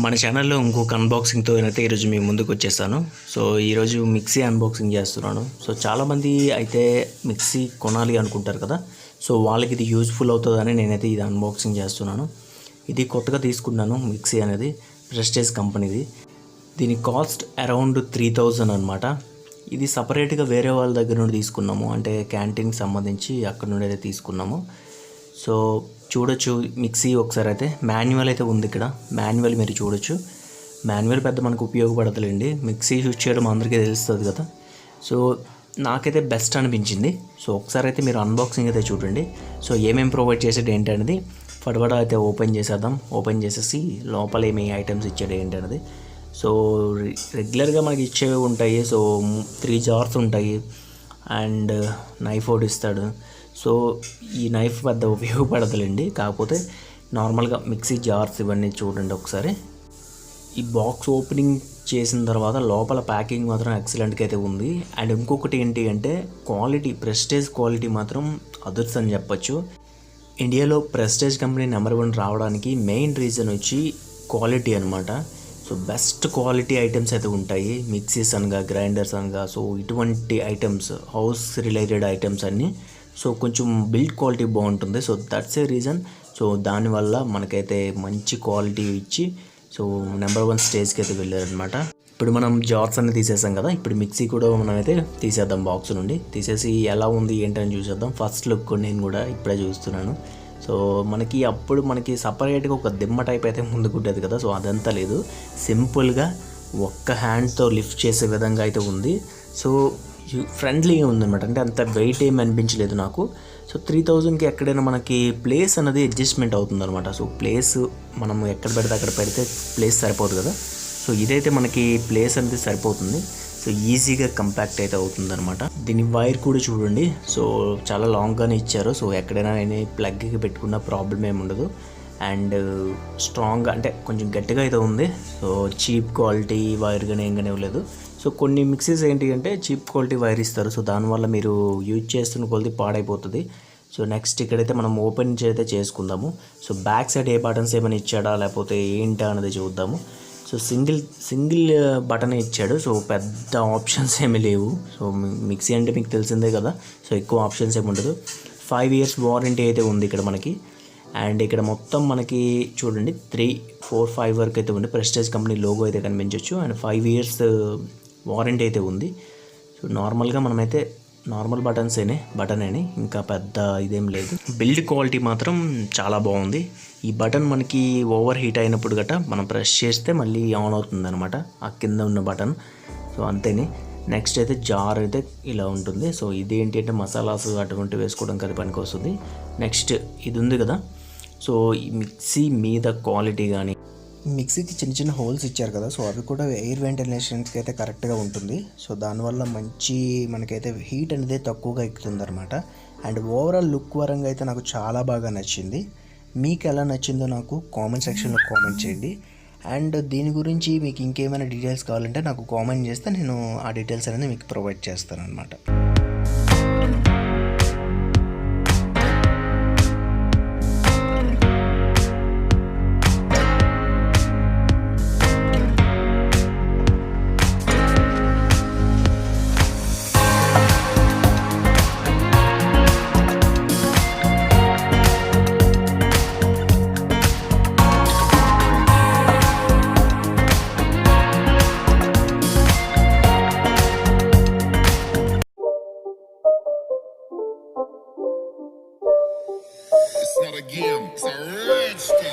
మన ఛానల్లో ఇంకొక అన్బాక్సింగ్తో అయితే ఈరోజు మీ ముందుకు వచ్చేసాను. సో ఈరోజు మిక్సీ అన్బాక్సింగ్ చేస్తున్నాను. సో చాలామంది అయితే మిక్సీ కొనాలి అనుకుంటారు కదా, సో వాళ్ళకి ఇది యూజ్ఫుల్ అవుతుందని నేనైతే ఇది అన్బాక్సింగ్ చేస్తున్నాను. ఇది కొత్తగా తీసుకున్నాను మిక్సీ అనేది, ప్రెస్టేజ్ కంపెనీది. దీని కాస్ట్ అరౌండ్ 3000 అనమాట. ఇది సపరేట్గా వేరే వాళ్ళ దగ్గర నుండి తీసుకున్నాము, అంటే క్యాంటీన్కి సంబంధించి అక్కడ నుండి అయితే తీసుకున్నాము. సో చూడొచ్చు మిక్సీ ఒకసారి అయితే మాన్యువల్ అయితే ఉంది ఇక్కడ. మాన్యువల్ మీరు చూడొచ్చు. మాన్యువల్ పెద్ద మనకు ఉపయోగపడతలేండి, మిక్సీ యూజ్ చేయడం అందరికీ తెలుస్తుంది కదా. సో నాకైతే బెస్ట్ అనిపించింది. సో ఒకసారి అయితే మీరు అన్బాక్సింగ్ అయితే చూడండి. సో ఏమేమి ప్రొవైడ్ చేసేది ఏంటి అనేది ఫటాఫట్ అయితే ఓపెన్ చేసేద్దాం. ఓపెన్ చేసేసి లోపల ఏమి ఐటమ్స్ ఇచ్చాడు ఏంటి అనేది. సో రెగ్యులర్గా మనకి ఇచ్చేవి ఉంటాయి. సో 3 జార్స్ ఉంటాయి అండ్ నైఫ్ ఒకటి ఇస్తాడు. సో ఈ నైఫ్ పెద్ద ఉపయోగపడతలేండి, కాకపోతే నార్మల్గా మిక్సీ జార్స్ ఇవన్నీ చూడండి ఒకసారి. ఈ బాక్స్ ఓపెనింగ్ చేసిన తర్వాత లోపల ప్యాకింగ్ మాత్రం ఎక్సలెంట్గా అయితే ఉంది. అండ్ ఇంకొకటి ఏంటి అంటే క్వాలిటీ, ప్రెస్టేజ్ క్వాలిటీ మాత్రం అదుర్స్ అని చెప్పచ్చు. ఇండియాలో ప్రెస్టేజ్ కంపెనీ నెంబర్ 1 రావడానికి మెయిన్ రీజన్ వచ్చి క్వాలిటీ అనమాట. సో బెస్ట్ క్వాలిటీ ఐటమ్స్ అయితే ఉంటాయి, మిక్సీస్ అనగా, గ్రైండర్స్ అనగా. సో ఇటువంటి ఐటమ్స్, హౌస్ రిలేటెడ్ ఐటమ్స్ అన్నీ. సో కొంచెం బిల్డ్ క్వాలిటీ బాగుంటుంది. So that's a reason. So దానివల్ల మనకైతే మంచి క్వాలిటీ ఇచ్చి సో నెంబర్ 1 స్టేజ్కి అయితే వెళ్ళారనమాట. ఇప్పుడు మనం జార్స్ అన్ని తీసేసాం కదా, ఇప్పుడు మిక్సీ కూడా మనం అయితే తీసేద్దాం బాక్స్ నుండి. తీసేసి ఎలా ఉంది ఏంటని చూసేద్దాం. ఫస్ట్ లుక్ నేను కూడా ఇప్పుడే చూస్తున్నాను. సో మనకి సపరేట్గా ఒక దిమ్మ టైప్ అయితే ముందుకు ఉంటుంది కదా, సో అదంతా లేదు. సింపుల్గా ఒక్క హ్యాండ్తో లిఫ్ట్ చేసే విధంగా అయితే ఉంది. సో ఫ్రెండ్లీగా ఉందన్నమాట, అంటే అంత వెయిట్ ఏమి అనిపించలేదు నాకు. సో 3000కి ఎక్కడైనా మనకి ప్లేస్ అనేది అడ్జస్ట్మెంట్ అవుతుంది అనమాట. సో ప్లేస్ మనం ఎక్కడ పెడితే అక్కడ పెడితే ప్లేస్ సరిపోదు కదా. సో ఇదైతే మనకి ప్లేస్ అనేది సరిపోతుంది. సో ఈజీగా కంపాక్ట్ అయితే అవుతుంది అనమాట. దీని వైర్ కూడా చూడండి, సో చాలా లాంగ్గానే ఇచ్చారు. సో ఎక్కడైనా నేను ప్లగ్కి పెట్టుకున్న ప్రాబ్లం ఏమి ఉండదు. అండ్ స్ట్రాంగ్ అంటే కొంచెం గట్టిగా అయితే ఉంది. సో చీప్ క్వాలిటీ వైర్ కానీ ఏం కానీ ఇవ్వలేదు. సో కొన్ని మిక్సీస్ ఏంటి అంటే చీప్ క్వాలిటీ వైర్ ఇస్తారు. సో దానివల్ల మీరు యూజ్ చేస్తున్న కొలది పాడైపోతుంది. సో నెక్స్ట్ ఇక్కడైతే మనం ఓపెన్ అయితే చేసుకుందాము. సో బ్యాక్ సైడ్ ఏ బటన్స్ ఏమైనా ఇచ్చాడా లేకపోతే ఏంటా అనేది చూద్దాము. సో సింగిల్ బటన్ ఇచ్చాడు. సో పెద్ద ఆప్షన్స్ ఏమీ లేవు. సో మిక్సీ అంటే మీకు తెలిసిందే కదా, సో ఎక్కువ ఆప్షన్స్ ఏమి ఉండదు. 5 years వారంటీ అయితే ఉంది ఇక్కడ మనకి. అండ్ ఇక్కడ మొత్తం మనకి చూడండి 3, 4, 5 వరకు అయితే ఉంది. ప్రెస్టేజ్ కంపెనీ లోగో అయితే కనిపించవచ్చు. అండ్ 5 years వారంటీ అయితే ఉంది. సో నార్మల్గా మనమైతే నార్మల్ బటన్ అని ఇంకా పెద్ద ఇదేం లేదు. బిల్డ్ క్వాలిటీ మాత్రం చాలా బాగుంది. ఈ బటన్ మనకి ఓవర్ హీట్ అయినప్పుడు గట్రా మనం ప్రెస్ చేస్తే మళ్ళీ ఆన్ అవుతుంది అనమాట, ఆ కింద ఉన్న బటన్. సో అంతేని. నెక్స్ట్ అయితే జార్ అయితే ఇలా ఉంటుంది. సో ఇది ఏంటి అంటే మసాలాస్ అటువంటి వేసుకోవడానికి అది పనికి వస్తుంది. నెక్స్ట్ ఇది ఉంది కదా, సో ఈ మిక్సీ మీద క్వాలిటీ కానీ, మిక్సీకి చిన్న చిన్న హోల్స్ ఇచ్చారు కదా, సో అవి కూడా ఎయిర్ వెంటిలేషన్స్కి అయితే కరెక్ట్గా ఉంటుంది. సో దానివల్ల మంచి మనకైతే హీట్ అనేది తక్కువగా ఎక్కుతుంది అనమాట. అండ్ ఓవరాల్ లుక్ పరంగా అయితే నాకు చాలా బాగా నచ్చింది. మీకు ఎలా నచ్చిందో నాకు కామెంట్ సెక్షన్లో కామెంట్ చేయండి. అండ్ దీని గురించి మీకు ఇంకేమైనా డీటెయిల్స్ కావాలంటే నాకు కామెంట్ చేస్తే నేను ఆ డీటెయిల్స్ అనేది మీకు ప్రొవైడ్ చేస్తాను అనమాట. It's not a game, it's a rich thing.